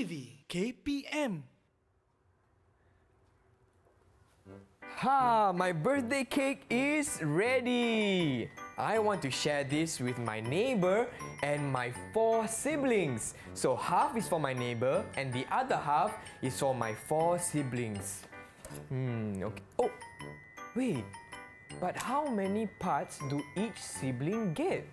TVKPM. My birthday cake is ready. I want to share this with my neighbor and my 4 siblings. So half is for my neighbor and the other half is for my 4 siblings. Okay. Oh, wait. But how many parts do each sibling get?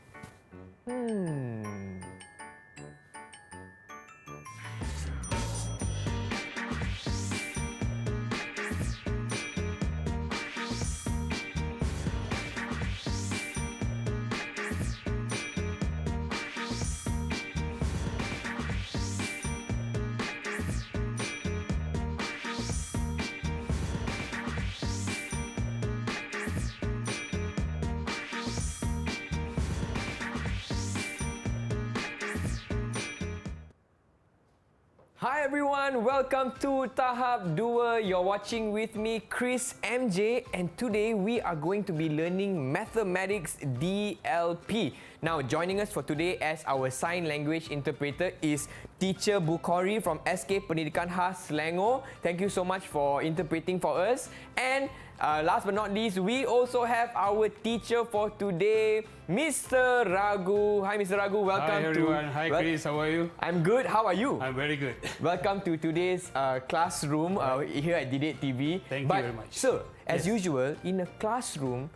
Hi everyone, welcome to Tahap 2. You're watching with me, Chris MJ, and today we are going to be learning Mathematics DLP. Now, joining us for today as our sign language interpreter is Teacher Bukhari from SK Pendidikan Khas Selangor. Thank you so much for interpreting for us. And last but not least, we also have our teacher for today, Mr. Raghu. Hi, Mr. Raghu. Welcome. Hi, everyone. Hi, Chris. How are you? I'm good. How are you? I'm very good. Welcome to today's classroom here at DidikTV. Thank you very much. Sir, as usual, in a classroom,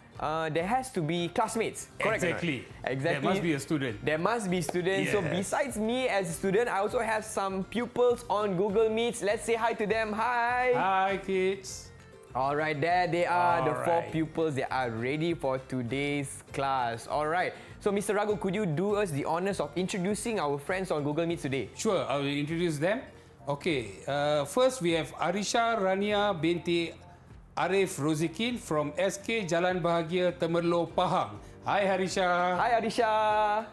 there has to be classmates. Correct? Exactly. Exactly. There must be a student. There must be students. Yes. So besides me as a student, I also have some pupils on Google Meets. Let's say hi to them. Hi. Hi, kids. All right, there they are, the 4 Alright. pupils. They are ready for today's class. All right. So, Mr. Raghu, could you do us the honors of introducing our friends on Google Meet today? Sure, I will introduce them. Okay, first we have Arisha Rania binti Arif Rozikin from SK Jalan Bahagia, Temerloh, Pahang. Hi, Harisha. Hi, Arisha.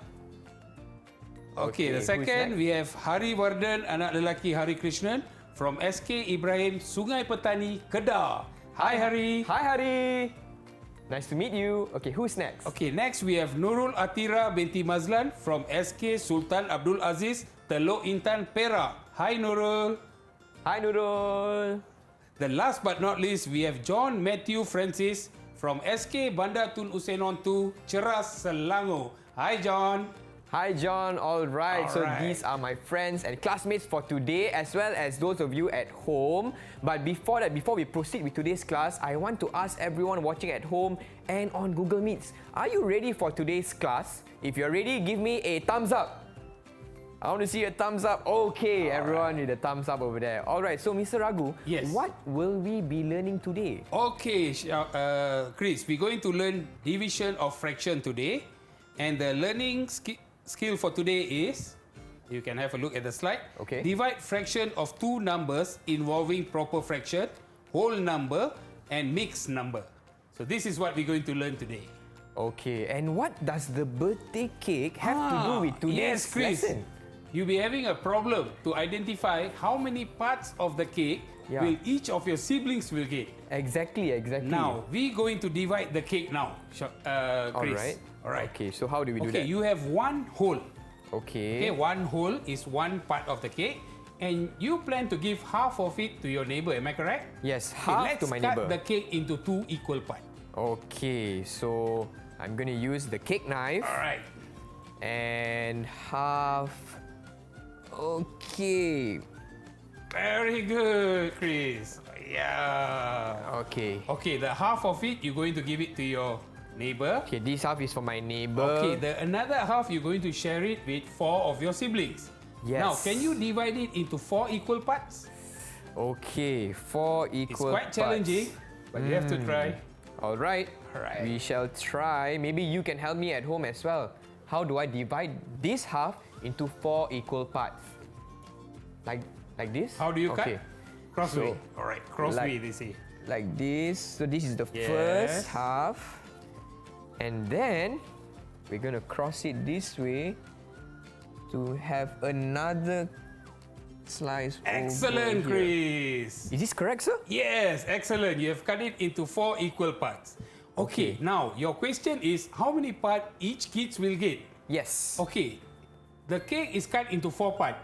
Okay, the who's second next? we have Hari Wardan, anak lelaki Hari Krishnan from SK Ibrahim, Sungai Petani, Kedah. Hi, Hari. Hi, Hari. Nice to meet you. Okay, who's next? Okay, next we have Nurul Atira binti Mazlan from SK Sultan Abdul Aziz, Teluk Intan, Perak. Hi, Nurul. Hi, Nurul. The last but not least, we have John Matthew Francis from SK Bandar Tun Usenon 2, Ceras, Selangor. Hi, John. Hi, John. All right. So Alright. these are my friends and classmates for today, as well as those of you at home. But before that, before we proceed with today's class, I want to ask everyone watching at home and on Google Meets, are you ready for today's class? If you're ready, give me a thumbs up. I want to see a thumbs up. Okay, everyone with a thumbs up over there. All right. So, Mr. Raghu, Yes. what will we be learning today? Okay, Chris, we're going to learn division of fraction today. And the learning skill for today is, you can have a look at the slide. Okay. Divide fraction of 2 numbers involving proper fraction, whole number, and mixed number. So this is what we're going to learn today. Okay, and what does the birthday cake have to do with today's yes, Chris. lesson? You'll be having a problem to identify how many parts of the cake will each of your siblings will get. Exactly. Now, we're going to divide the cake now, Chris. All right. Okay, so how do we do Okay, that? you have 1 whole. Okay. Okay, 1 whole is 1 part of the cake. And you plan to give half of it to your neighbor, am I correct? Yes, Okay, half let's to my cut neighbor. the cake into 2 equal parts. Okay, so I'm going to use the cake knife All right. and half. Okay. Very good, Chris. Yeah. Okay. Okay, the half of it, you're going to give it to your neighbor. Okay, this half is for my neighbor. Okay, the another half, you're going to share it with 4 of your siblings. Yes. Now, can you divide it into 4 equal parts? Okay, 4 It's equal quite parts. challenging, but you have to try. All right. Alright. We shall try. Maybe you can help me at home as well. How do I divide this half into 4 equal parts? Like this? How do you okay. cut? Crossway. So, All right, crossway, like- they say. Like this. So this is the Yes. first half. And then we're going to cross it this way to have another slice. Excellent, over here. Chris. Is this correct, sir? Yes, excellent. You have cut it into 4 equal parts. Okay, now your question is how many parts each kids will get? Yes. Okay, the cake is cut into 4 parts.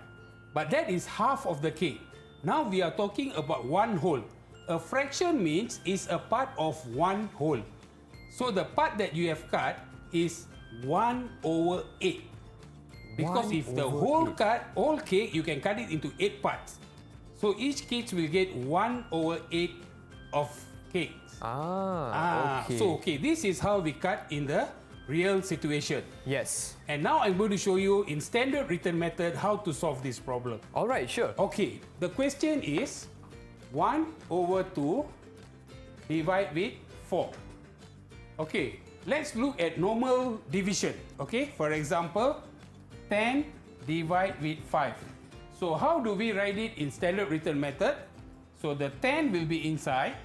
But that is half of the cake. Now we are talking about one whole. A fraction means is a part of one whole. So the part that you have cut is 1/8. Because if the whole cake, you can cut it into 8 parts. So each cake will get 1/8 of cakes. Okay. This is how we cut in the real situation. Yes. And now I'm going to show you in standard written method how to solve this problem. All right, sure. Okay, the question is 1/2 divide with 4. Okay, let's look at normal division. Okay, for example, 10 divide with 5. So how do we write it in standard written method? So the 10 will be inside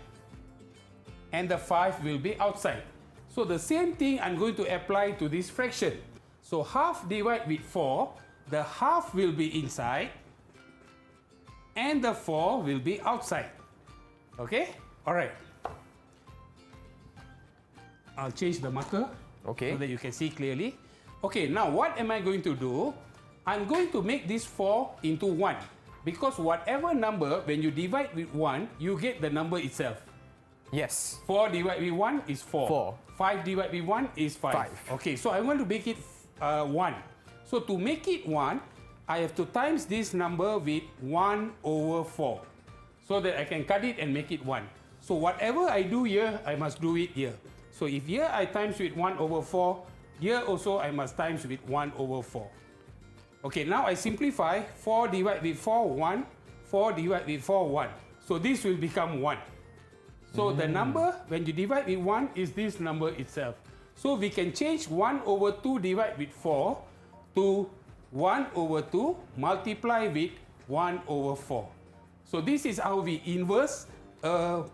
and the 5 will be outside. So the same thing I'm going to apply to this fraction. So half divide with 4, the half will be inside and the 4 will be outside. Okay? All right. I'll change the marker so that you can see clearly. Okay, now what am I going to do? I'm going to make this 4 into 1 because whatever number, when you divide with 1, you get the number itself. Yes. 4 divided with 1 is 4. 5 divided with 1 is 5. 5. Okay, so I want to make it 1. So to make it 1, I have to times this number with 1/4 so that I can cut it and make it 1. So whatever I do here, I must do it here. So if here I times with 1/4, here also I must times with 1/4. Okay, now I simplify. 4 divided with 4, 1. 4 divided with 4, 1. So this will become 1. So the number, when you divide with 1, is this number itself. So we can change 1/2 divided with 4 to 1/2 multiply with 1/4. So this is how we inverse a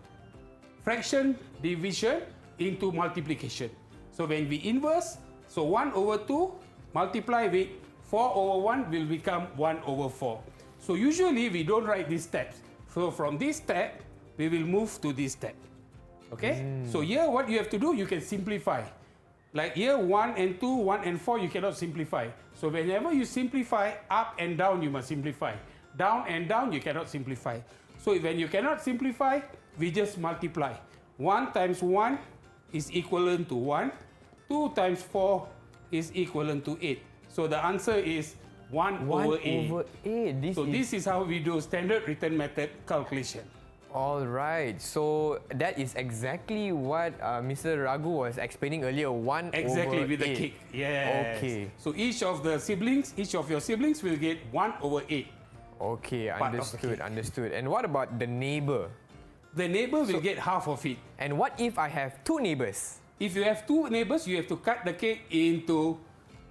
fraction division into multiplication. So when we inverse, so 1/2 multiply with 4/1 will become 1/4. So usually we don't write these steps. So from this step, we will move to this step. Okay? So here what you have to do, you can simplify. Like here 1 and 2, 1 and 4, you cannot simplify. So whenever you simplify, up and down you must simplify. Down and down you cannot simplify. So when you cannot simplify, we just multiply. 1 times 1 is equivalent to 1. 2 times 4 is equivalent to 8. So the answer is 1/8. This is how we do standard written method calculation. All right. So that is exactly what Mr. Raghu was explaining earlier. 1/8. Exactly, with the cake. Yes. Okay. So each of your siblings will get 1/8. Okay, Part of the understood. And what about the neighbor? The neighbor will get half of it. And what if I have 2 neighbors? If you have 2 neighbors, you have to cut the cake into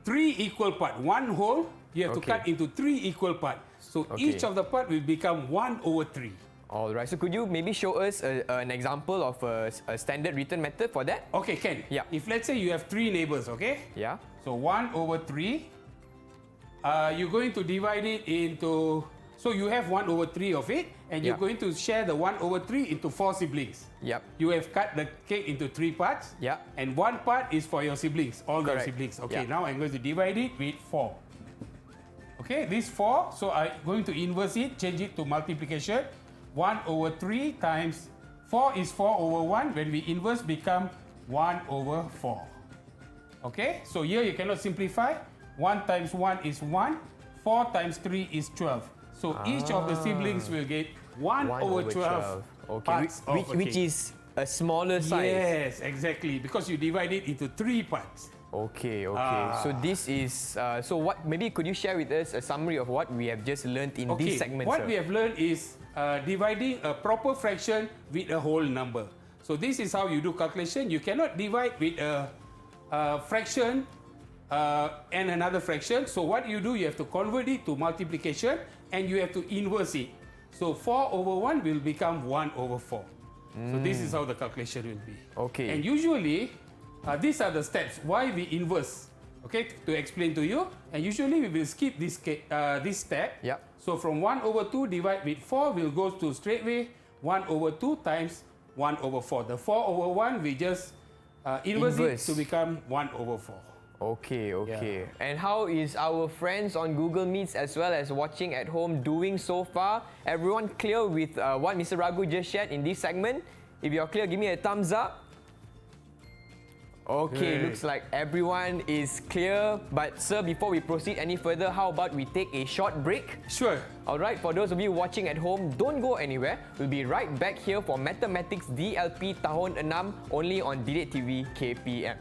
3 equal parts. One whole, you have to cut into 3 equal parts. So each of the part will become 1/3. All right. So could you maybe show us an example of a standard written method for that? Okay, Ken. Yeah. If let's say you have 3 neighbors, okay? Yeah. So 1/3, you're going to divide it into... So you have 1/3 of it, and you're going to share the 1/3 into 4 siblings. Yep. You have cut the cake into 3 parts. Yeah. And 1 part is for your siblings, all your Correct. siblings. Okay, Yeah. now I'm going to divide it with 4. Okay, this 4, so I'm going to inverse it, change it to multiplication. 1/3 times 4 is 4/1. When we inverse, become 1/4. Okay, so here you cannot simplify. 1 times 1 is 1. 4 times 3 is 12. So each of the siblings will get 1/12 parts of a cake. Which is a smaller size. Yes, exactly, because you divide it into 3 parts. Okay. So this is so what? Maybe could you share with us a summary of what we have just learned in this segment? What we have learned is dividing a proper fraction with a whole number. So this is how you do calculation. You cannot divide with a fraction and another fraction. So what you do, you have to convert it to multiplication and you have to inverse it. So 4/1 will become 1/4. So this is how the calculation will be. Okay. And usually, these are the steps why we inverse. Okay, to explain to you. And usually we will skip this step. Yep. So from 1/2 divide with 4 will go to straightway 1/2 times 1/4. The 4/1 we just inverse it to become 1/4. Okay. And how is our friends on Google Meets as well as watching at home doing so far? Everyone clear with what Mr. Raghu just shared in this segment? If you're clear, give me a thumbs up. Okay, looks like everyone is clear. But sir, before we proceed any further, how about we take a short break? Sure. Alright, for those of you watching at home, don't go anywhere. We'll be right back here for Mathematics DLP Tahun 6 only on DidikTV KPM.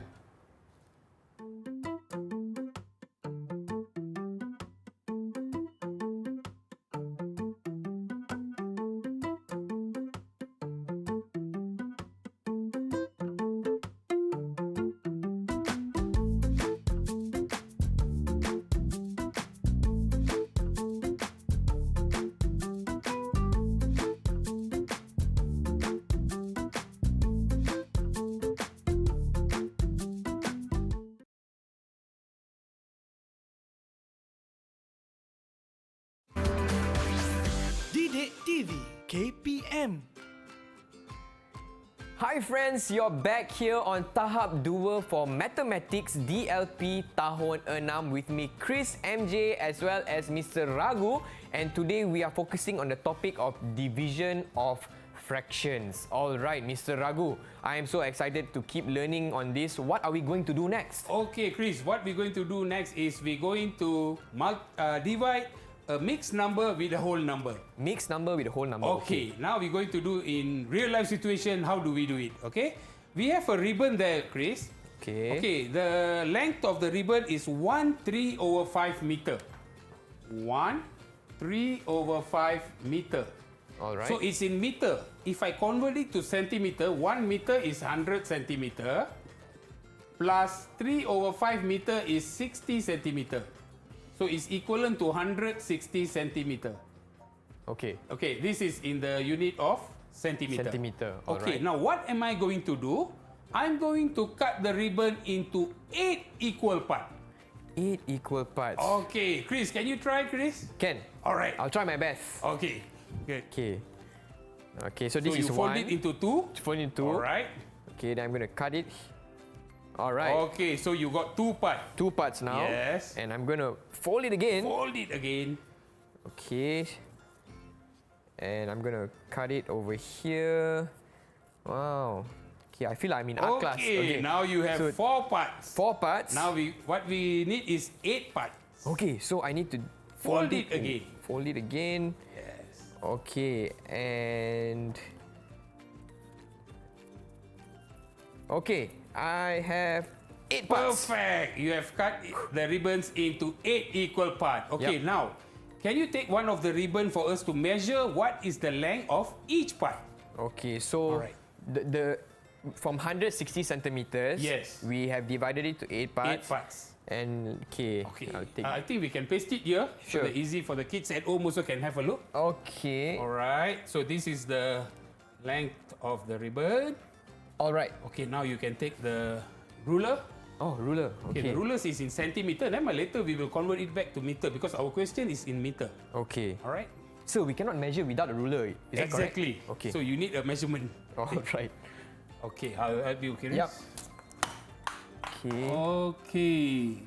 DidikTV KPM. Hi friends, you're back here on Tahap 2 for Mathematics DLP Tahun 6 with me Chris MJ as well as Mr. Raghu, and today we are focusing on the topic of division of fractions. Alright, Mr. Raghu, I am so excited to keep learning on this. What are we going to do next? Okay, Chris, what we're going to do next is we're going to divide a mixed number with a whole number. Mixed number with a whole number. Okay, now we're going to do in real life situation, how do we do it, okay? We have a ribbon there, Chris. Okay, the length of the ribbon is 1/3/5 meter. 1/3/5 meter. Alright. So it's in meter. If I convert it to centimeter, 1 meter is 100 centimeter. Plus 3/5 meter is 60 centimeter. So it's equivalent to 160 centimeter. Okay. Okay, this is in the unit of centimeter. Centimeter. Okay, Alright. now what am I going to do? I'm going to cut the ribbon into 8 equal parts. 8 equal parts. Okay, Chris, can you try, Chris? Can. Alright. I'll try my best. Okay, good. Okay, so this you is fold one. it into 2. Fold it into 2. Alright. Okay, then I'm going to cut it. Alright. Okay, so you got 2 parts. 2 parts now. Yes. And I'm going to fold it again. Fold it again. Okay. And I'm going to cut it over here. Wow. Okay, I feel like I'm in art class. Okay, now you have So, 4 parts. 4 parts. Now what we need is 8 parts. Okay, so I need to Fold it again. Fold it again. Yes. Okay, and... Okay, I have 8 parts. Perfect. You have cut the ribbons into 8 equal parts. Okay, Yep. now, can you take one of the ribbon for us to measure what is the length of each part? Okay, so Alright. the from 160 centimeters, Yes. we have divided it to 8 parts. 8 parts. And okay, Okay. I'll take. I think we can paste it here so Sure. that easy for the kids at home also can have a look. Okay. Alright, so this is the length of the ribbon. Alright. Okay, now you can take the ruler. Oh, ruler. Okay, Okay. the rulers is in centimeter. Then later we will convert it back to meter because our question is in meter. Okay. Alright? So we cannot measure without a ruler. Is that correct? Exactly. Okay. So you need a measurement. Alright. Okay, I'll help you, Chris. Yep. Okay. Okay.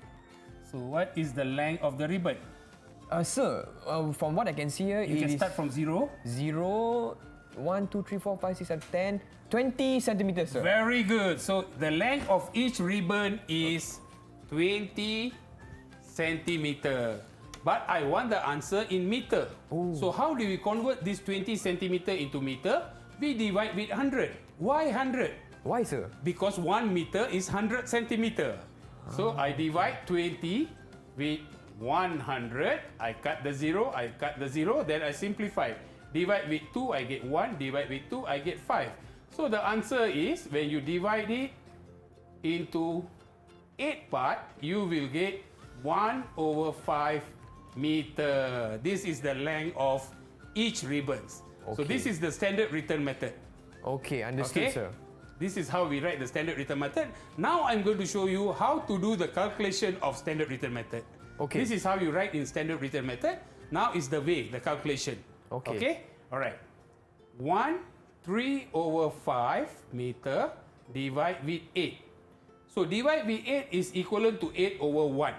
So what is the length of the ribbon? Sir, from what I can see here, You it can is start from 0. 0, 1, 2, 3, 4, 5, 6, 7, 10, 20 centimeters, sir. Very good. So the length of each ribbon is 20 centimeter. But I want the answer in meter. Oh. So how do we convert this 20 centimeter into meter? We divide with 100. Why 100? Why, sir? Because 1 meter is 100 centimeter. So I divide 20 with 100. I cut the 0, then I simplify. Divide with 2, I get 1. Divide with 2, I get 5. So the answer is, when you divide it into 8 parts, you will get 1/5 meter. This is the length of each ribbons. So Okay. this is the standard written method. Okay, understood, Okay? sir. This is how we write the standard written method. Now I'm going to show you how to do the calculation of standard written method. Okay. This is how you write in standard written method. Now is the way, the calculation. Okay. All right. 1/3/5 meter divide with 8. So divide with 8 is equivalent to 8 over 1.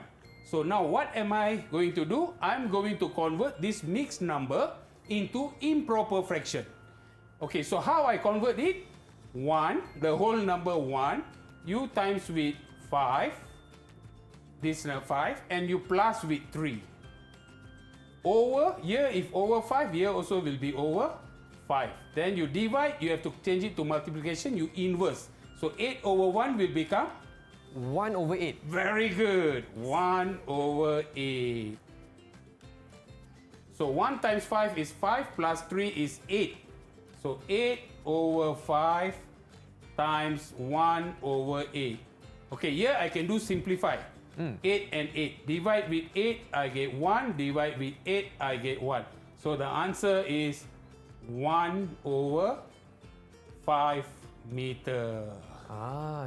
So now what am I going to do? I'm going to convert this mixed number into improper fraction. Okay, so how I convert it? 1, the whole number 1, you times with 5, this 5, and you plus with 3. Over, here if over 5, here also will be over 5. Then you divide, you have to change it to multiplication, you inverse. So 8 over 1 will become 1 over 8. very good. 1 over 8. So 1 times 5 is 5 plus 3 is 8. So 8 over 5 times 1 over 8. Okay, here I can do simplify. 8 and 8. Divide with 8, I get 1. Divide with 8, I get 1. So the answer is 1 over 5 meter.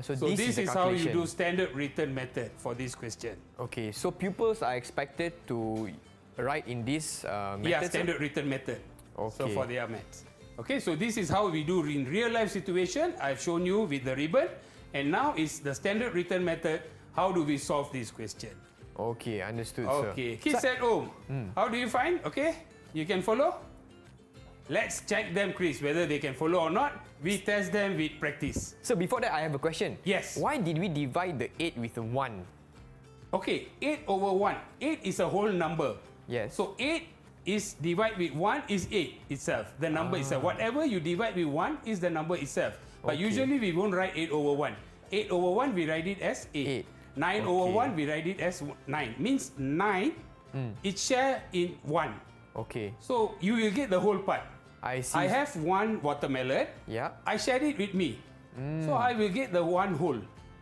So So this is the how you calculation. do standard written method for this question. Okay, so pupils are expected to write in this method. Yeah, standard written method. So Okay. for their maths. Okay, so this is how we do in real life situation. I've shown you with the ribbon. And now is the standard written method. How do we solve this question? Okay, understood, sir. Okay, kids at home, how do you find? Okay, you can follow? Let's check them, Chris, whether they can follow or not. We test them with practice. So before that, I have a question. Yes. Why did we divide the 8 with 1? Okay, 8 over 1. 8 is a whole number. Yes. So 8 is divide with 1 is 8 itself, the number itself. Whatever you divide with 1 is the number itself. But Okay. usually we won't write 8 over 1. 8 over 1 we write it as 8. 9 over Okay. 1 we write it as 9. Means 9 it share in 1. Okay, So you will get the whole part. I see. I have one watermelon. Yeah. I shared it with me. So I will get the one whole.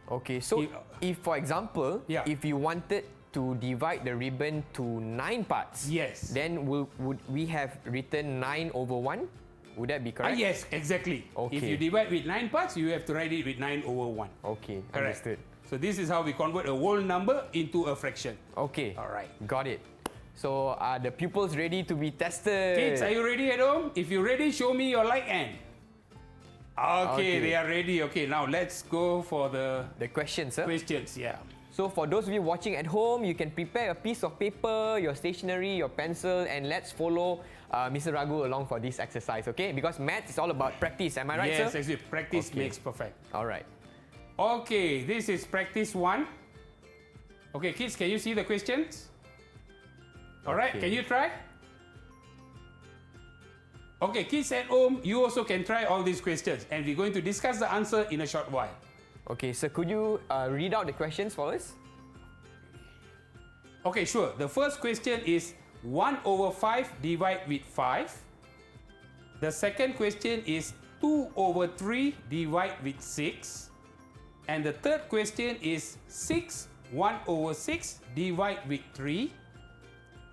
Okay, so if for example, Yeah. if you wanted to divide the ribbon to 9 parts, Yes. then would we have written 9 over 1? Would that be correct? Yes, exactly. Okay. If you divide with 9 parts, you have to write it with 9 over 1. Okay, Correct. understood. So this is how we convert a whole number into a fraction. Okay. All right. Got it. So are the pupils ready to be tested? Kids, are you ready at home? If you're ready, show me your like hand. Okay, they are ready. Okay, now let's go for the The question, sir. questions. Yeah. So for those of you watching at home, you can prepare a piece of paper, your stationery, your pencil, and let's follow Mr. Raghu along for this exercise, okay? Because maths is all about practice, am I right, Yes, sir? actually, practice Okay. makes perfect. All right. Okay, this is practice 1. Okay, kids, can you see the questions? All right, Okay. can you try? Okay, kids at home, you also can try all these questions, and we're going to discuss the answer in a short while. Okay, so could you read out the questions for us? Okay, sure. The first question is 1 over 5 divide with 5. The second question is 2 over 3 divide with 6. And the third question is 6 1 over 6 divide with 3.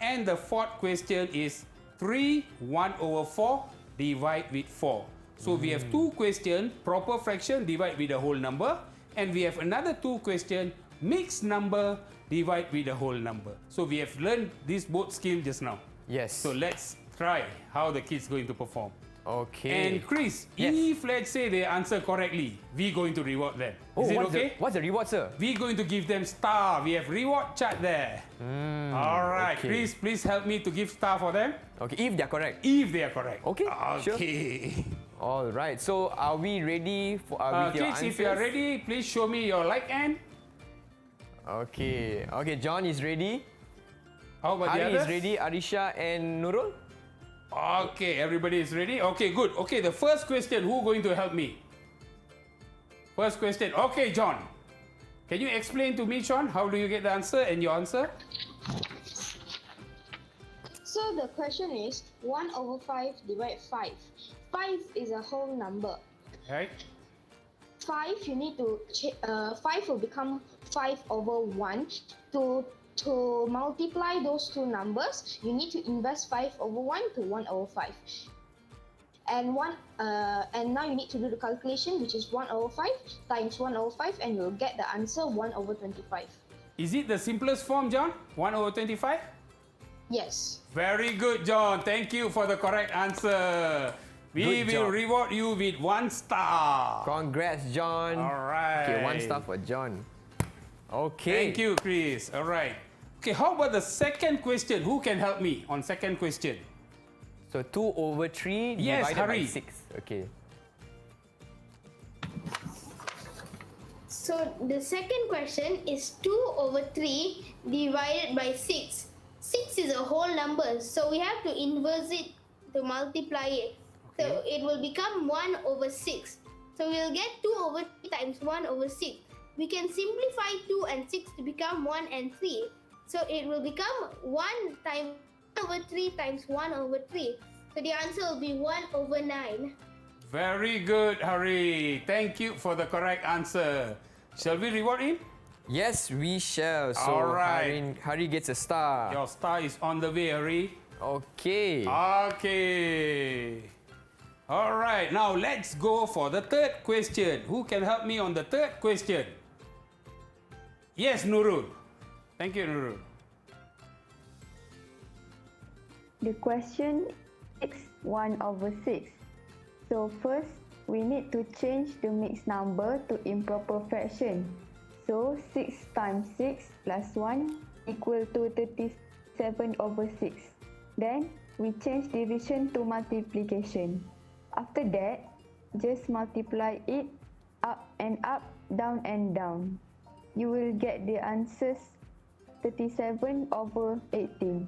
And the fourth question is 3 1 over 4 divide with 4. So we have two questions, proper fraction divide with the whole number. And we have another two questions, mixed number divide with the whole number. So we have learned this both skill just now. Yes. So let's try how the kids going to perform. Okay. And Chris, Yes. if let's say they answer correctly, we going to reward them. Is it okay? What's the reward, sir? We're going to give them star. We have reward chart there. All right, okay. Chris, please help me to give star for them Okay, if they're correct. if they are correct. Okay, sure. Okay. All right. So are we ready for with your Kids, answers? if you are ready, please show me your like hand. Okay. Okay, John is ready. How about the Hari is others? ready. Arisha and Nurul. Okay, everybody is ready. Okay, good. Okay, the first question, who going to help me? First question. Okay, John. Can you explain to me, John, how do you get the answer and your answer? So the question is 1 over 5 divide 5. 5 is a whole number. Right? 5 you need to 5 will become 5 over 1. To multiply those two numbers, you need to invest 5 over 1 to 1 over 5. And now you need to do the calculation, which is 1 over 5 times 1 over 5, and you'll get the answer 1 over 25. Is it the simplest form, John? 1 over 25? Yes. Very good, John. Thank you for the correct answer. We Good will job. reward you with 1 star. Congrats, John. All right. Okay, 1 star for John. Okay. Thank you, Chris. All right. Okay, how about the second question? Who can help me on second question? So 2/3 Yes, divided by hurry. 6. Okay. So the second question is 2/3 divided by 6. 6 is a whole number, so we have to inverse it to multiply it. So it will become 1/6. So we'll get 2/3 times 1/6. We can simplify 2 and 6 to become 1 and 3. So it will become 1 times 1/3 times 1/3. So the answer will be 1/9. Very good, Hari. Thank you for the correct answer. Shall we reward him? Yes, we shall. So All right. Hari gets a star. Your star is on the way, Hari. Okay. Okay. All right. Now let's go for the third question. Who can help me on the third question? Yes, Nurul. Thank you, Nurul. The question is 1/6. So first, we need to change the mixed number to improper fraction. So 6 times 6 plus 1 equal to 37/6. Then we change division to multiplication. After that, just multiply it up and up, down and down. You will get the answers 37/18.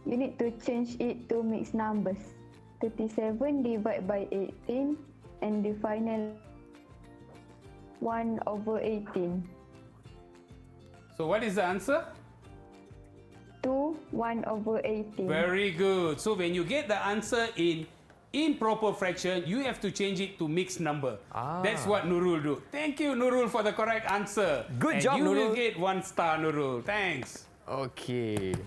You need to change it to mixed numbers. 37 divided by 18 and the final 1/18. So what is the answer? 2 1/18. Very good. So when you get the answer in improper fraction, you have to change it to mixed number. That's what Nurul do. Thank you, Nurul, for the correct answer. Good job, you Nurul. will get 1 star, Nurul. Thanks. Okay.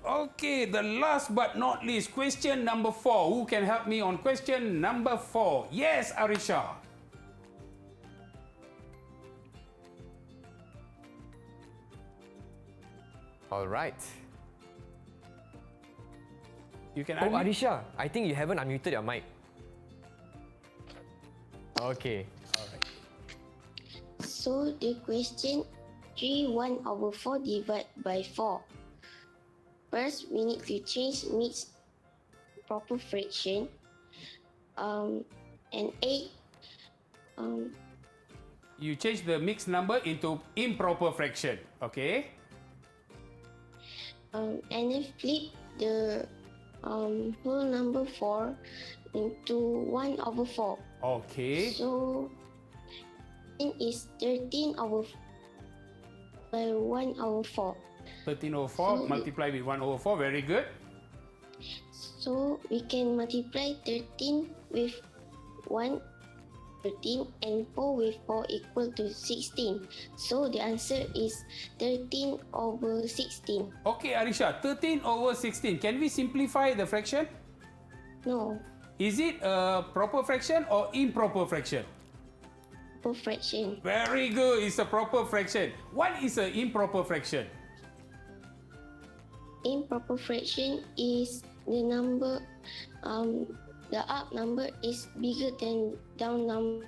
Okay, the last but not least, question number 4. Who can help me on question number 4? Yes, Arisha. All right. You can Oh, unmute. Arisha, I think you haven't unmuted your mic. Okay. All right. So the question 3/1/4 divided by 4. First, we need to change mixed proper fraction. And 8. You change the mixed number into improper fraction. Okay. And then flip the whole number 4 into 1/4. Okay. So it is 13/4 by 1/4. 13/4 So- multiply with 1/4. Very good. So we can multiply 13 with 1, 13, and 4 with 4 equal to 16. So the answer is 13/16. Okay, Arisha, 13/16. Can we simplify the fraction? No, Is it a proper fraction or improper fraction? proper fraction. Very good. It's a proper fraction. What is an improper fraction? Improper fraction is the number, the up number is bigger than down number.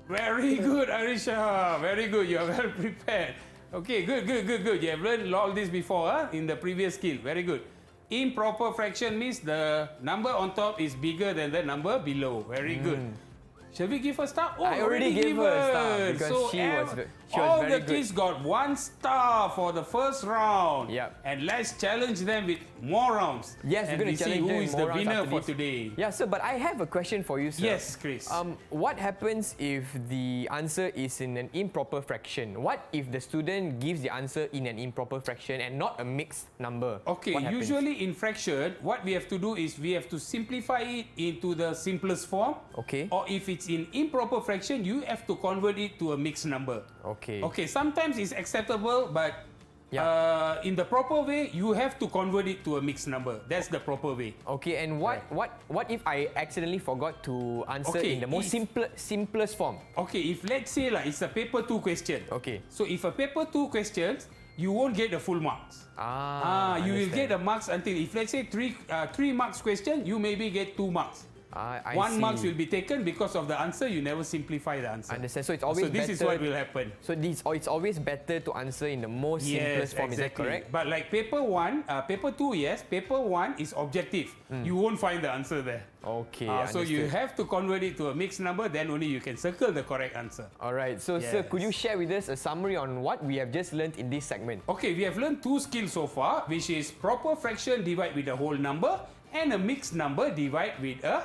Very good, Arisha. Very good. You are well prepared. Okay, good. You have learned all this before in the previous skill. Very good. Improper fraction means the number on top is bigger than the number below. Very good. Shall we give her a star? Oh, I already gave her a star given. because So she was all very the good. kids got 1 star for the first round. Yep. And let's challenge them with more rounds. Yes, and we're going we to see challenge who them is more the rounds winner after for this. today. Yeah, sir, but I have a question for you, sir. Yes, Chris. What happens if the answer is in an improper fraction? What if the student gives the answer in an improper fraction and not a mixed number? Okay, What happens? usually in fraction, what we have to do is we have to simplify it into the simplest form. Okay. Or if it's in improper fraction, you have to convert it to a mixed number. Okay. Okay, sometimes it's acceptable, but Yeah. in the proper way, you have to convert it to a mixed number. That's the proper way. Okay, and what if I accidentally forgot to answer Okay, in the most simplest form? Okay, if let's say it's a paper 2 question. Okay. So if a paper 2 questions, you won't get the full marks. You will get the marks until if let's say three marks question, you maybe get 2 marks. I 1 see. marks will be taken because of the answer. You never simplify the answer. Understand. So it's always So this better. is what will happen. So it's always better to answer in the most simplest form. Is that correct? But like paper 1, paper 2, yes, paper 1 is objective. You won't find the answer there. Okay. So you understood. have to convert it to a mixed number, then only you can circle the correct answer. All right. So, sir, could you Yes. share with us a summary on what we have just learnt in this segment? Okay, we have learned 2 skills so far, which is proper fraction divide with a whole number and a mixed number divide with a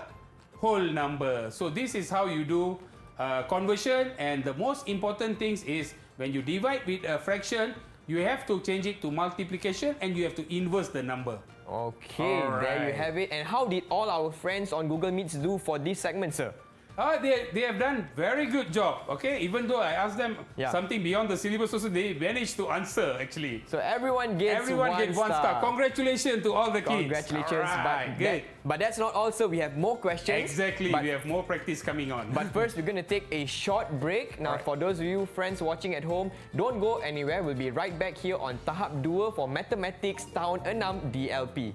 whole number. So this is how you do conversion, and the most important things is when you divide with a fraction, you have to change it to multiplication and you have to inverse the number. Okay, there you Alright. have it. And how did all our friends on Google Meets do for this segment, sir? They have done very good job, okay? Even though I asked them Yeah. something beyond the syllabus also, they managed to answer actually. So everyone gets Everyone one gets 1 star. Congratulations to all the kids. Congratulations. Alright, good. But that's not all, sir. We have more questions. Exactly, But, we have more practice coming on. but first, we're going to take a short break. Now, Alright. for those of you friends watching at home, don't go anywhere. We'll be right back here on Tahap 2 for Mathematics Tahun 6 DLP.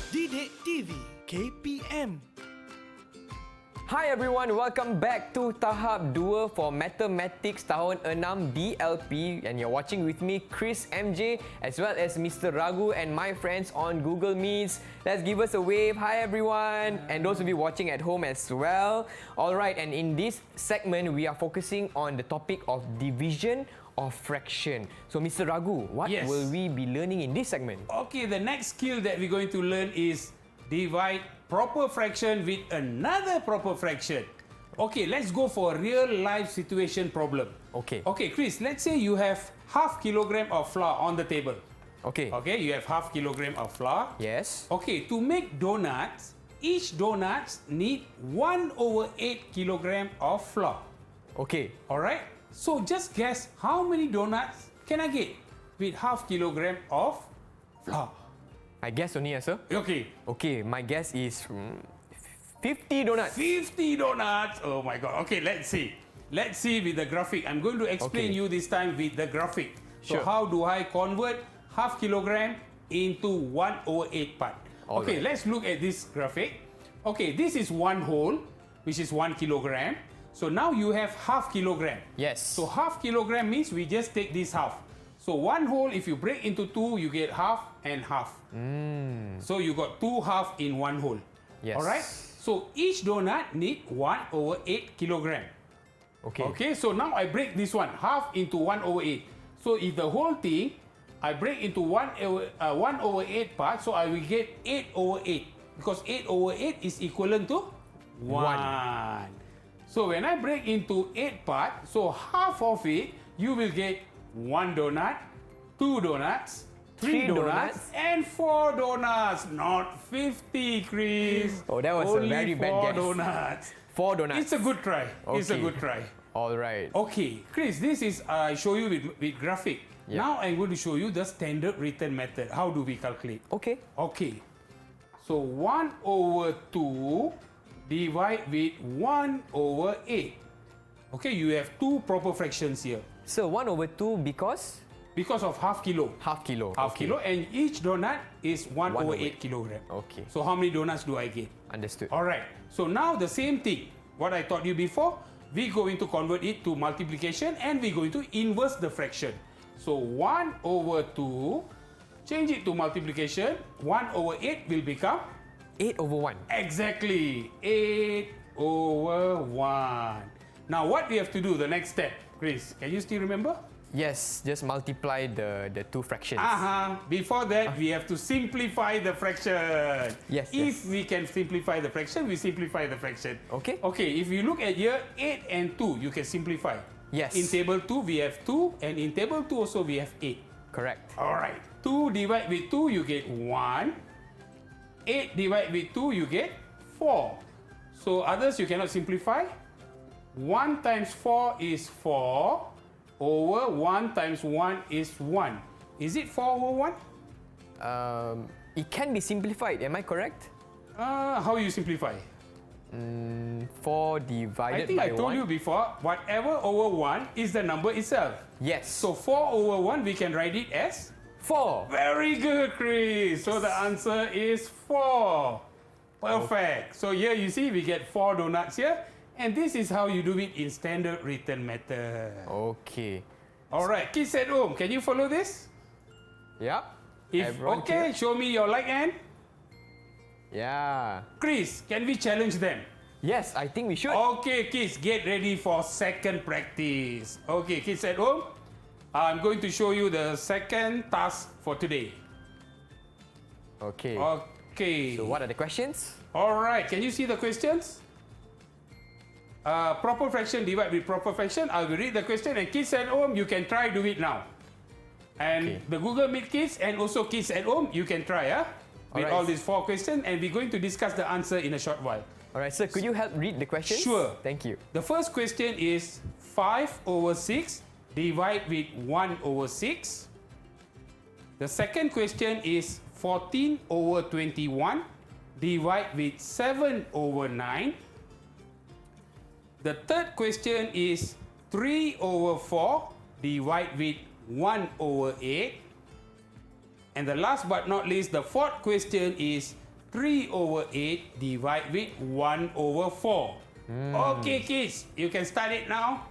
DidikTV KPM. Hi everyone, welcome back to Tahap 2 for Mathematics Tahun 6 DLP, and you're watching with me Chris MJ as well as Mr. Raghu and my friends on Google Meets. Let's give us a wave. Hi everyone, and those of you watching at home as well. Alright, and in this segment we are focusing on the topic of division or fraction. So Mr. Raghu, what Yes. will we be learning in this segment? Okay, the next skill that we're going to learn is divide proper fraction with another proper fraction. Okay, let's go for a real life situation problem. Okay. Okay, Chris, let's say you have half kilogram of flour on the table. Okay. Okay, you have half kilogram of flour. Yes. Okay, to make donuts, each donuts need 1/8 kilogram of flour. Okay. Alright? So just guess how many donuts can I get with half kilogram of flour? I guess only, sir. Okay, Okay, my guess is 50 donuts. 50 donuts. Oh my god. Okay, let's see. Let's see with the graphic. I'm going to explain Okay. you this time with the graphic. So Sure. how do I convert half kilogram into 1/8 part? All Okay, right. let's look at this graphic. Okay, this is 1 whole, which is 1 kilogram. So now you have half kilogram. Yes. So half kilogram means we just take this half. So 1 whole, if you break into 2, you get half and half. So you got 2 half in 1 whole. Yes. Alright? So each donut need 1/8 kilogram. Okay. Okay, so now I break this one, half into 1/8. So if the whole thing, I break into 1/8 part, so I will get 8/8. Because 8/8 is equivalent to 1. So when I break into 8 part, so half of it, you will get 1 donut, 2 donuts, 3 Three donuts, donuts. and 4 donuts. Not 50, Chris. Oh, that was a Only very bad 4 guess. donuts. 4 donuts. It's a good try. It's a Okay. good try. All right. Okay, Chris, this is I show you with graphic. Yeah. Now I'm going to show you the standard written method. How do we calculate? Okay. Okay. So 1/2 divide with 1/8. Okay, you have 2 proper fractions here. So 1/2 because Because of half kilo. half kilo. Half Okay. kilo, and each donut is 1/8 1/8. kilogram. Okay. So how many donuts do I get? Understood. Alright, so now the same thing. What I taught you before, we're going to convert it to multiplication and we're going to inverse the fraction. So 1/2, change it to multiplication, 1/8 will become 8/1. exactly 8/1. Now what we have to do, the next step, Chris, can you still remember? Yes, just multiply the two fractions. Before that, we have to simplify the fraction. Yes, If yes. we can simplify the fraction, we simplify the fraction. Okay. Okay, if you look at here, 8 and 2, you can simplify. Yes. In table 2, we have 2. And in table 2 also, we have 8. Correct. Alright. 2 divide with 2, you get 1. 8 divide with 2, you get 4. So others, you cannot simplify. 1 times 4 is 4. Over 1 times 1 is 1. Is it 4 over 1? It can be simplified. Am I correct? How you simplify? 4 divided I think by I told 1. you before, whatever over 1 is the number itself. Yes. So 4 over 1, we can write it as 4. very good, Chris. So the answer is 4. Perfect. So here you see we get 4 donuts here. And this is how you do it in standard written method. Okay. Alright, kids at home, can you follow this? Yep. If Everyone okay, clear? show me your like hand. Yeah. Chris, can we challenge them? Yes, I think we should. Okay, kids, get ready for second practice. Okay, kids at home, I'm going to show you the second task for today. Okay. Okay. So what are the questions? Alright, can you see the questions? Proper fraction divide with proper fraction. I will read the question and kids at home, you can try do it now. And Okay. the Google Meet kids and also kids at home, you can try with Alright. all these 4 questions and we're going to discuss the answer in a short while. Alright, sir, could you help read the questions? Sure. Thank you. The first question is 5 over 6 divide with 1 over 6. The second question is 14 over 21 divide with 7 over 9. The third question is 3 over 4 divide with 1 over 8. And the last but not least, the fourth question is 3 over 8 divide with 1 over 4. Okay, kids, you can start it now.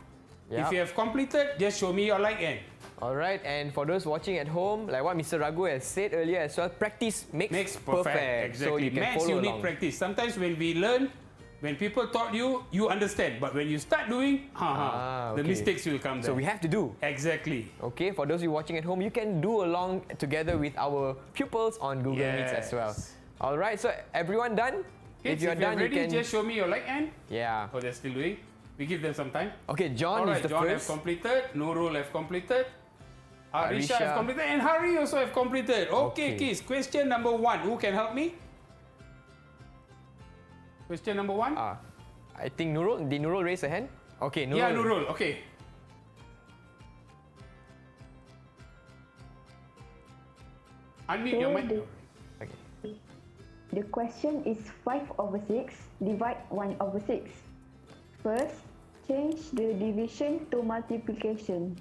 If Yup. you have completed, just show me your like hand. Alright, and for those watching at home, like what Mr. Raghu has said earlier as well, practice makes perfect. Exactly. So you can Maths, follow you need along. practice. Sometimes when we learn, when people taught you, you understand. But when you start doing, the okay. mistakes will come there. So we have to do. Exactly. Okay, for those of you watching at home, you can do along together with our pupils on Google Meets as well. Yes. Alright, so everyone done? Kids, if you're done, ready, you can... just show me your like hand. Yeah. Oh, they're still doing. We give them some time. Okay, John Alright, is the John have first. completed, Nurul have completed, Arisha Arisha. have completed, and Hari also have completed. Okay, Okay. kids, question number 1. Who can help me? Question number 1? I think Nurul, did Nurul raise a hand? Okay, Nurul. Yeah, Nurul, okay. Unmute your mic. Okay. The question is 5 over 6 divide 1 over 6. First, change the division to multiplication.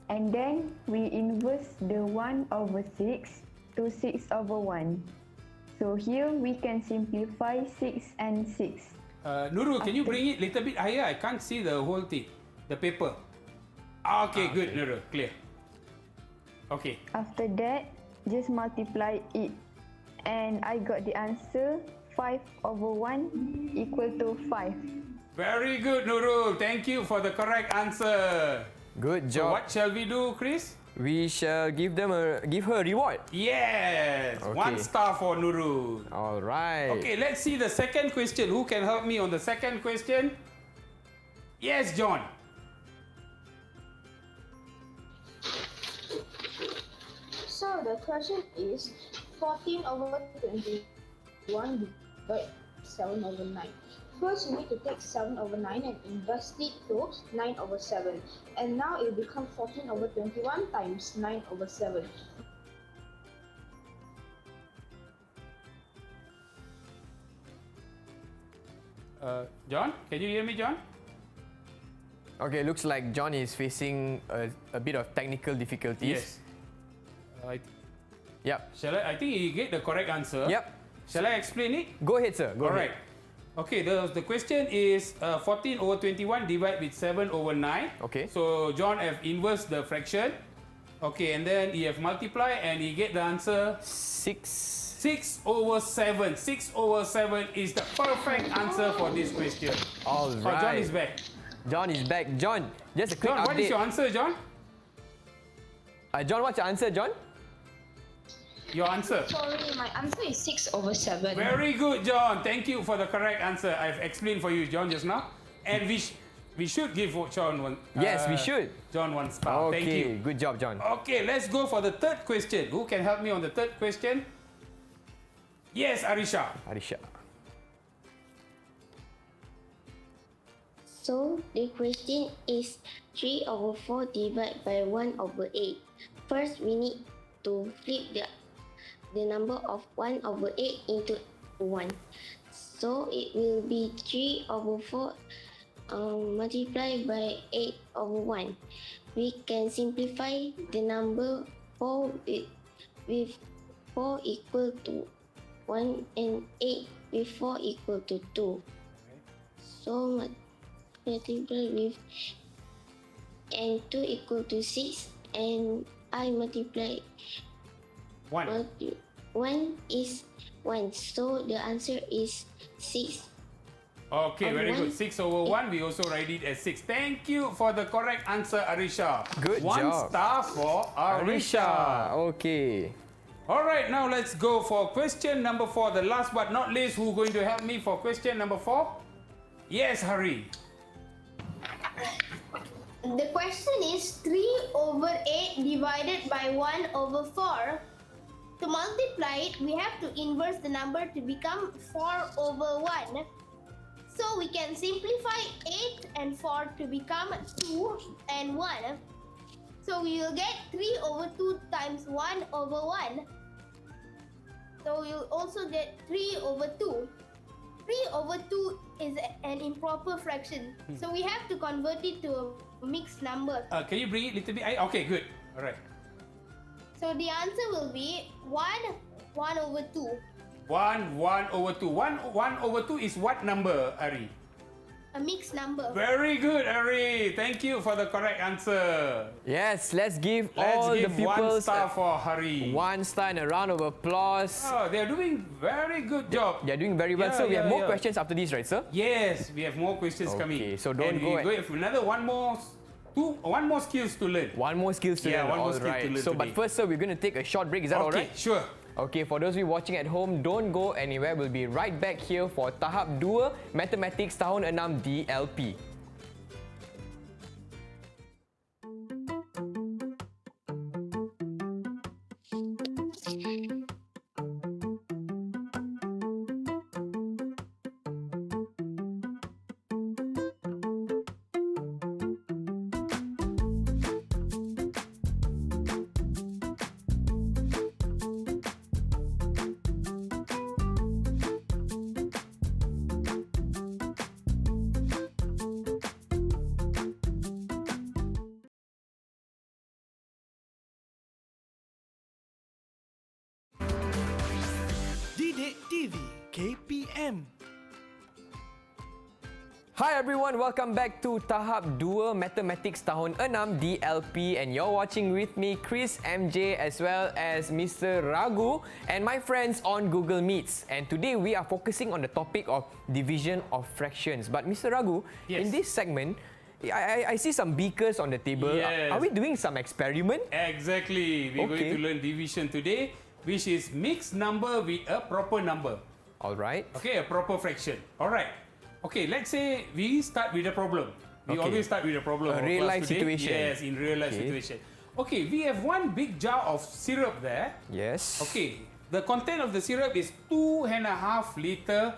And then we inverse the 1 over 6 to 6 over 1. So here we can simplify 6 and 6. Nurul, can you bring it a little bit higher? I can't see the whole thing, the paper. Okay, good, Nurul, clear. Okay. After that, just multiply it. And I got the answer 5 over 1 equal to 5. Very good, Nurul. Thank you for the correct answer. Good So job. what shall we do, Chris? We shall give her a reward. Yes, Okay. 1 star for Nurul. Alright. Okay, let's see the second question. Who can help me on the second question? Yes, John. So the question is 14 over 21 divide 7 over 9. First, you need to take 7 over 9 and invest it to 9 over 7. And now it will become 14 over 21 times 9 over 7. John, can you hear me, John? Okay, looks like John is facing a bit of technical difficulties. Yes. Yep. I think he get the correct answer. Yep. Shall I explain it? Go ahead, sir. Go All ahead. right. Okay, the question is 14 over 21 divided with 7 over 9. Okay. So John have inverse the fraction. Okay, and then he have multiply and he get the answer 6. 6 over 7. 6 over 7 is the perfect answer for this question. All Oh, John right. is back. John is back. John, just a quick John, update. what is your answer, John? John, what's your answer, John? Your answer. Sorry, my answer is 6 over 7. Very good, John. Thank you for the correct answer. I've explained for you, John, just now. And we should give John one. Yes, we should. John one star. Okay, Thank you. good job, John. Okay, let's go for the third question. Who can help me on the third question? Yes, Arisha. Arisha. So the question is 3 over 4 divided by 1 over 8. First, we need to flip the number of 1 over 8 into 1. So it will be 3 over 4 multiplied by 8 over 1. We can simplify the number 4 with 4 equal to 1 and 8 with 4 equal to 2. So multiply with and 2 equal to 6 and I multiply 1. 1 is 1. So the answer is 6. Okay, very one. good. 6 over 1. We also write it as 6. Thank you for the correct answer, Arisha. Good One job. star for Arisha. Okay. All right, now let's go for question number 4. The last but not least, who's going to help me for question number 4? Yes, Hari. The question is 3 over 8 divided by 1 over 4. To multiply it, we have to inverse the number to become 4 over 1. So we can simplify 8 and 4 to become 2 and 1. So we will get 3 over 2 times 1 over 1. So we will also get 3 over 2. 3 over 2 is an improper fraction. So we have to convert it to a mixed number. Can you bring it a little bit? Okay, good. All right. So the answer will be 1 over 2. 1 over 2. 1 over 2 is what number, Ari? A mixed number. Very good, Ari. Thank you for the correct answer. Yes, let's give Let's all give the pupils 1 star for Hari. 1 star and a round of applause. Oh, they're doing very good job. They're doing very well. Yeah, So we have yeah, more yeah. questions after this, right, sir? Yes, we have more questions coming. Okay, so don't and go we go for another one more skills to learn. One more skills to Yeah, learn. one more All skill to right. learn So, but today. first, sir, we're going to take a short break. Is that all right? Sure. Okay, for those of you watching at home, don't go anywhere. We'll be right back here for Tahap 2 Mathematics Tahun 6 DLP. DidikTV KPM. Hi everyone, welcome back to Tahap 2 Mathematics Tahun 6 DLP, and you're watching with me Chris, MJ, as well as Mr. Ragu and my friends on Google Meets. And today we are focusing on the topic of division of fractions. But Mr. Ragu, Yes. in this segment, I see some beakers on the table. Yes. Are we doing some experiment? Exactly. We're going Okay. to learn division today, which is mixed number with a proper number. All right. Okay, a proper fraction. All right. Okay, let's say we start with a problem. We Okay. always start with a problem. A of real class life today. situation. Yes, in real life Okay. situation. Okay, we have one big jar of syrup there. Yes. Okay, the content of the syrup is 2.5 liter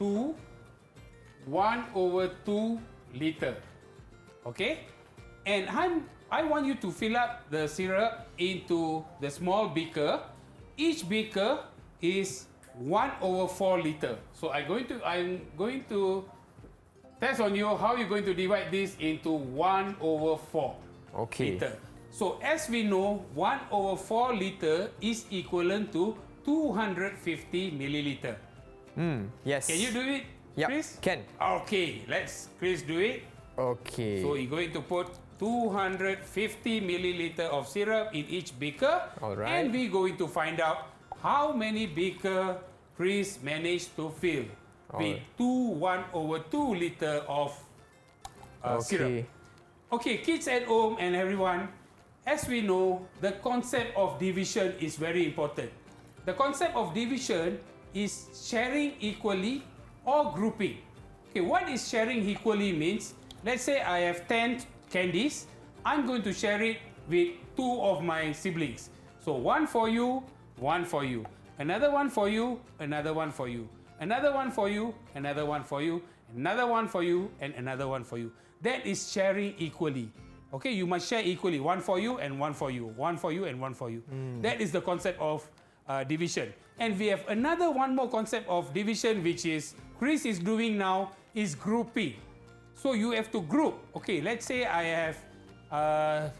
to 1/2 liter. Okay, and I want you to fill up the syrup into the small beaker. Each beaker is 1/4 liter. So I'm going to test on you how you're going to divide this into 1/4 Okay. liter. So as we know, 1/4 liter is equivalent to 250 milliliter. Yes. Can you do it, Yep, Chris? can. Okay, let's Chris do it. Okay. So you're going to put 250 milliliter of syrup in each beaker. All right. And we're going to find out how many beaker Chris managed to fill with right. 1/2 liter of syrup. Okay, kids at home and everyone, as we know, the concept of division is very important. The concept of division is sharing equally or grouping. Okay, what is sharing equally means? let's say I have 10 candies. I'm going to share it with 2 of my siblings. So 1 for you, 1 for you. Another 1 for you, another 1 for you. Another 1 for you, another 1 for you. Another 1 for you, and another 1 for you. That is sharing equally. Okay, you must share equally. 1 for you and 1 for you. 1 for you and 1 for you. That is the concept of division. And we have one more concept of division, which is Chris is doing now, is grouping. So you have to group. Okay, let's say I have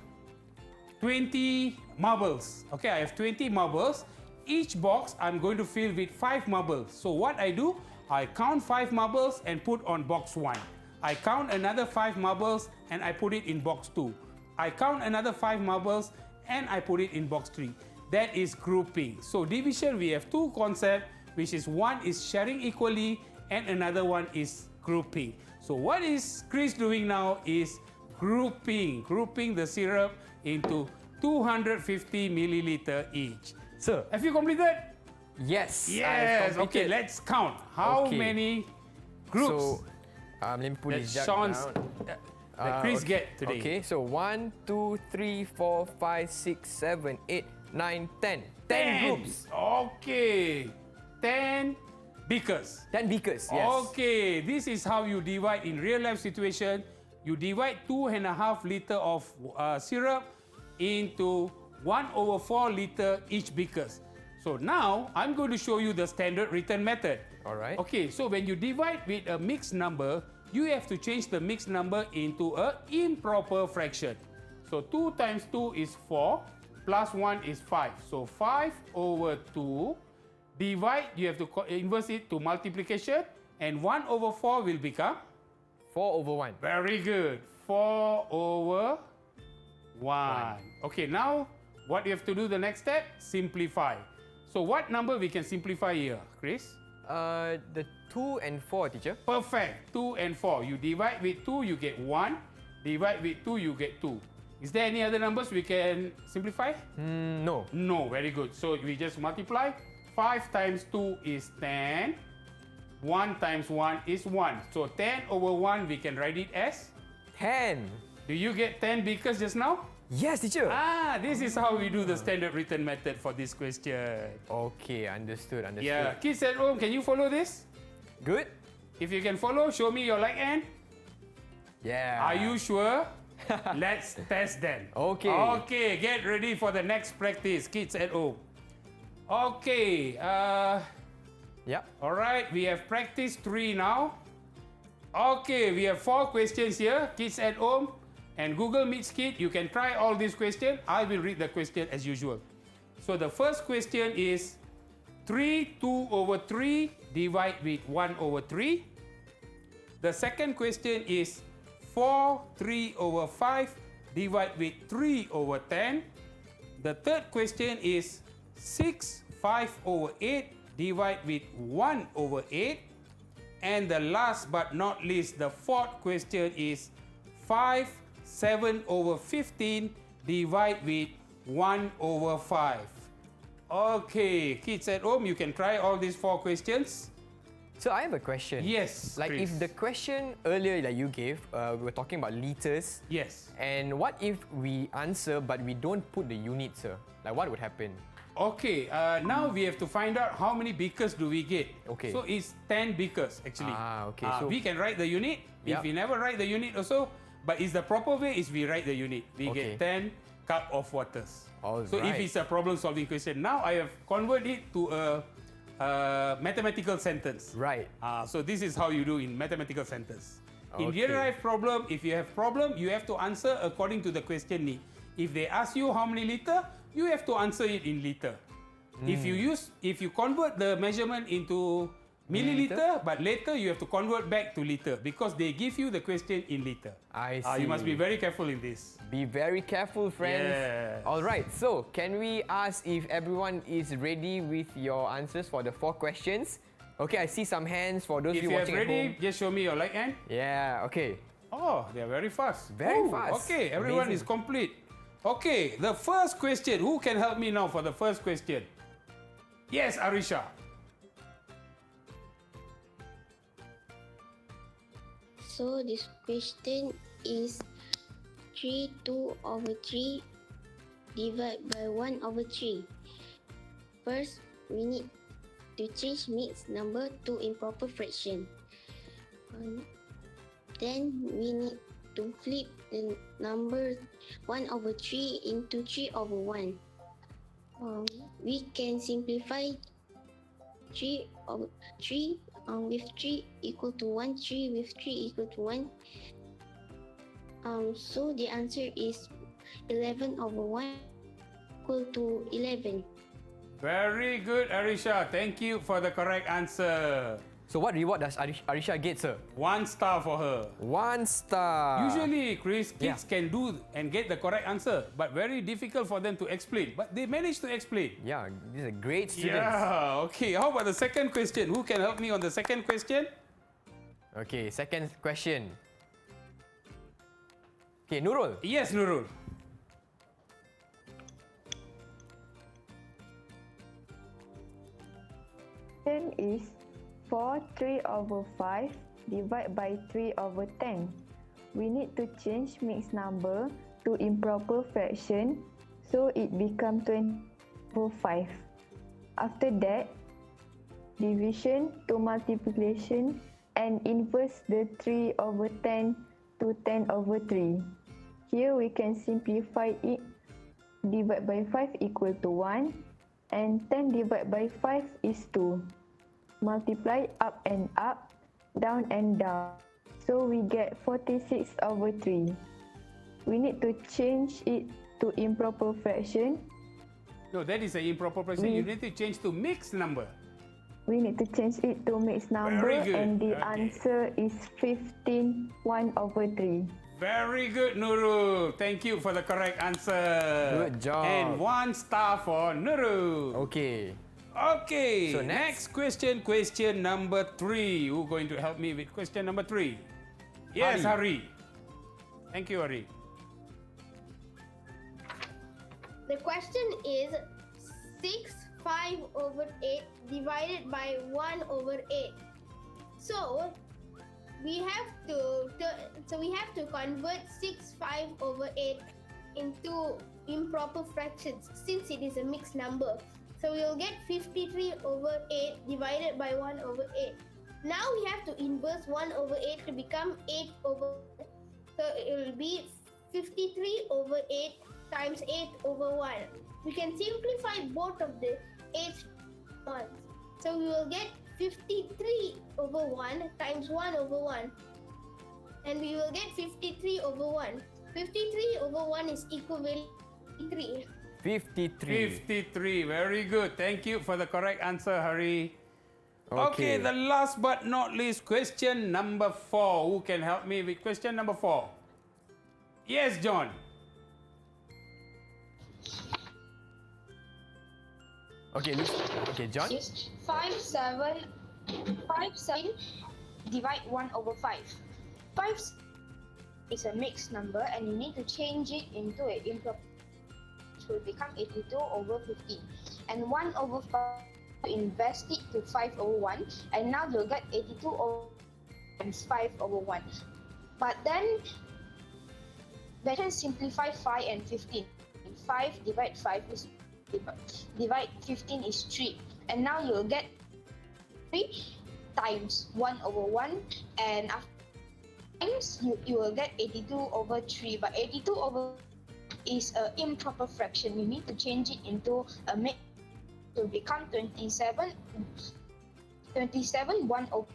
20 marbles. Okay, I have 20 marbles. Each box I'm going to fill with 5 marbles. So what I do, I count 5 marbles and put on box 1. I count another 5 marbles and I put it in box 2. I count another 5 marbles and I put it in box 3. That is grouping. So division, we have 2 concepts, which is one is sharing equally and another one is grouping. So what is Chris doing now is grouping the syrup into 250 milliliter each. Sir. Have you completed? Yes. Yes. Okay, let's count. How many groups So, let me put that this jug Sean's down. that Chris get today? Okay, so 1, 2, 3, 4, 5, 6, 7, 8, 9, 10. 10 groups. Okay. 10 beakers. 10 beakers, yes. Okay, this is how you divide in real life situation. You divide 2.5 liter of syrup into 1/4 liter each beakers. So now I'm going to show you the standard written method. All right. Okay, so when you divide with a mixed number, you have to change the mixed number into an improper fraction. So 2 times 2 is 4, plus 1 is 5. So 5/2 divide, you have to inverse it to multiplication, and 1/4 will become? 4/1. Very good. 4/1. Okay, now what you have to do the next step? Simplify. So what number we can simplify here, Chris? The 2 and 4, teacher. Perfect. 2 and 4. You divide with 2, you get 1. Divide with 2, you get 2. Is there any other numbers we can simplify? No. No. Very good. So we just multiply. 5 times 2 is 10. 1 times 1 is 1. So 10/1, we can write it as? 10. Do you get 10 beakers just now? Yes, teacher. This is how we do the standard written method for this question. Okay, understood. Yeah. Kids at home, can you follow this? Good? If you can follow, show me your like hand. Yeah. Are you sure? Let's test then. Okay. Okay, get ready for the next practice, kids at home. Okay. Yep. All right, we have practice 3 now. Okay, we have 4 questions here, kids at home. And Google Meets Kid, you can try all these questions. I will read the question as usual. So the first question is 3/2/3 divide with 1/3. The second question is 4/3/5 divide with 3/10. The third question is 6/5/8 divide with 1/8. And the last but not least, the fourth question is 5/7/15 divide with 1/5. Okay, kids at home, you can try all these 4 questions. So I have a question. Yes, Like Chris. if the question earlier that you gave, we were talking about liters. Yes. And what if we answer but we don't put the unit, sir? Like what would happen? Okay, now we have to find out how many beakers do we get. Okay. So it's 10 beakers actually. Okay. So we can write the unit. If Yup. we never write the unit also, but is the proper way is we write the unit. We Okay. get 10 cup of waters. All So if right. it's a problem solving question, now I have converted it to a mathematical sentence. Right. So this is how you do in mathematical sentence. In Okay. real life problem, if you have problem, you have to answer according to the question need. If they ask you how many liter, you have to answer it in liter. If you convert the measurement into milliliter, but later you have to convert back to liter because they give you the question in liter. I see. You must be very careful in this. Be very careful, friends. Yes. All right. So, can we ask if everyone is ready with your answers for the 4 questions? Okay, I see some hands for those If of you you are watching at ready, home. just show me your like hand. Yeah. Okay. Oh, they are very fast. Very fast. Okay, everyone Amazing. is complete. Okay, the first question. Who can help me now for the first question? Yes, Arisha. So this question is 2 over 3 divided by 1 over 3. First, we need to change mixed number to improper fraction. Then we need to flip the number 1 over 3 into 3 over 1. We can simplify 3 over 3 with 3 equal to 1, 3 with 3 equal to 1. So the answer is 11 over 1 equal to 11. Very good, Arisha. Thank you for the correct answer. So what reward does Arisha get, sir? 1 star for her. 1 star. Usually, Chris, kids Yeah. can do and get the correct answer, but very difficult for them to explain. But they managed to explain. Yeah, these are great students. Yeah, okay. How about the second question? Who can help me on the second question? Okay, second question. Okay, Nurul. Yes, Nurul. Question is 3 over 5 divided by 3 over 10. We need to change mixed number to improper fraction so it becomes 20 over 5. After that, division to multiplication and inverse the 3 over 10 to 10 over 3. Here we can simplify it. Divide by 5 equal to 1 and 10 divided by 5 is 2. Multiply up and up, down and down. So we get 46 over 3. We need to change it to improper fraction. No, that is an improper fraction. You need to change to mixed number. We need to change it to mixed number Very good. and the Okay. answer is 15 1 over 3. Very good, Nurul. Thank you for the correct answer. Good job. And 1 star for Nurul. Okay. Okay. So next question, question number 3. Who going to help me with question number 3? Yes, Hari. Thank you, Hari. The question is 6 5 over 8 divided by 1 over 8. So we have to convert 6 5 over 8 into improper fractions since it is a mixed number. So we will get 53 over 8 divided by 1 over 8. Now we have to inverse 1 over 8 to become 8 over 1. So it will be 53 over 8 times 8 over 1. We can simplify both of the 8 ones. So we will get 53 over 1 times 1 over 1. And we will get 53 over 1. 53 over 1 is equivalent to 3. 53. 53. Very good. Thank you for the correct answer, Hari. Okay. Okay, the last but not least, question number 4. Who can help me with question number 4? Yes, John. Okay, John. Is 5 7 divide 1 over 5. 5 is a mixed number and you need to change it into an improper, which will become 82 over 15. And 1 over 5, invest it to 5 over 1, and now you'll get 82 over times 5 over 1. But then, we can simplify 5 and 15. 5 divide 5 is divide 15 is 3. And now you'll get 3 times 1 over 1, and after times you will get 82 over 3. But 82 over is an improper fraction. You need to change it into a mix to become 27 1 over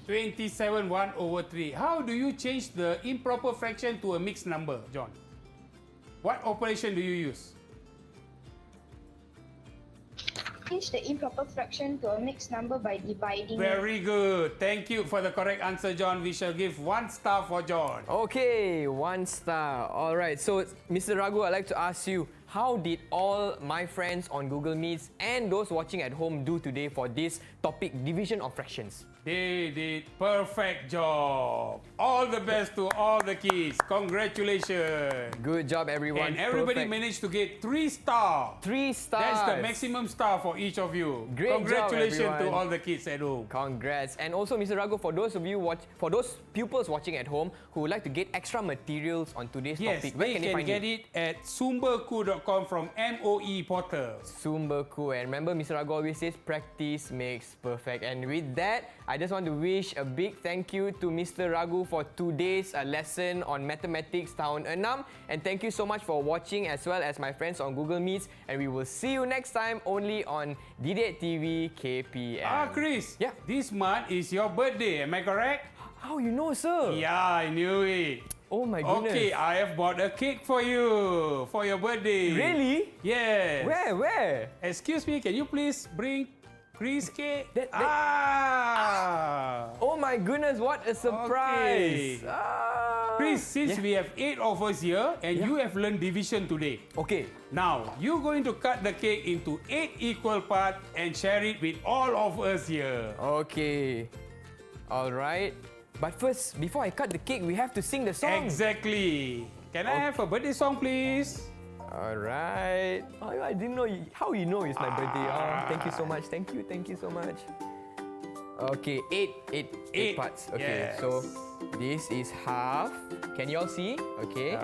27 1 over 3. How do you change the improper fraction to a mixed number, John? What operation do you use? change the improper fraction to a mixed number by dividing it. Very good. Thank you for the correct answer, John. We shall give 1 star for John. Okay, 1 star. All right. So, Mr. Raghu, I'd like to ask you, how did all my friends on Google Meets and those watching at home do today for this topic, division of fractions? They did perfect job. All the best to all the kids. Congratulations. Good job, everyone. And everybody Perfect. managed to get 3 stars. 3 stars. That's the maximum star for each of you. Great job, Congratulations to everyone. all the kids at home. Congrats. And also, Mr. Raghu, for those pupils watching at home who would like to get extra materials on today's Yes, topic, where they can they can find get it? it at sumberku.com from MOE portal. Super cool. And remember, Mr. Raghu always says practice makes perfect. And with that, I just want to wish a big thank you to Mr. Raghu for today's lesson on mathematics Tahun 6. And thank you so much for watching, as well as my friends on Google Meets. And we will see you next time only on DidikTV KPM. Chris. Yeah. This month is your birthday, am I correct? How you know, sir? Yeah, I knew it. Oh my goodness. Okay, I have bought a cake for you for your birthday. Really? Yes. Where? Excuse me, can you please bring Chris cake? That- Ah! Oh my goodness, what a surprise! Okay. Ah. Chris, since Yeah. we have 8 of us here and Yeah. you have learned division today, Okay. now you're going to cut the cake into 8 equal parts and share it with all of us here. Okay. All right. But first, before I cut the cake, we have to sing the song. Exactly. Can I have a birthday song, please? All right. Oh, I didn't know how you know it's my birthday. Oh, thank you so much. Thank you so much. Okay, eight parts. Okay, Yes. so this is half. Can you all see? Okay,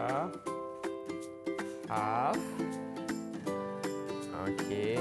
half. Okay.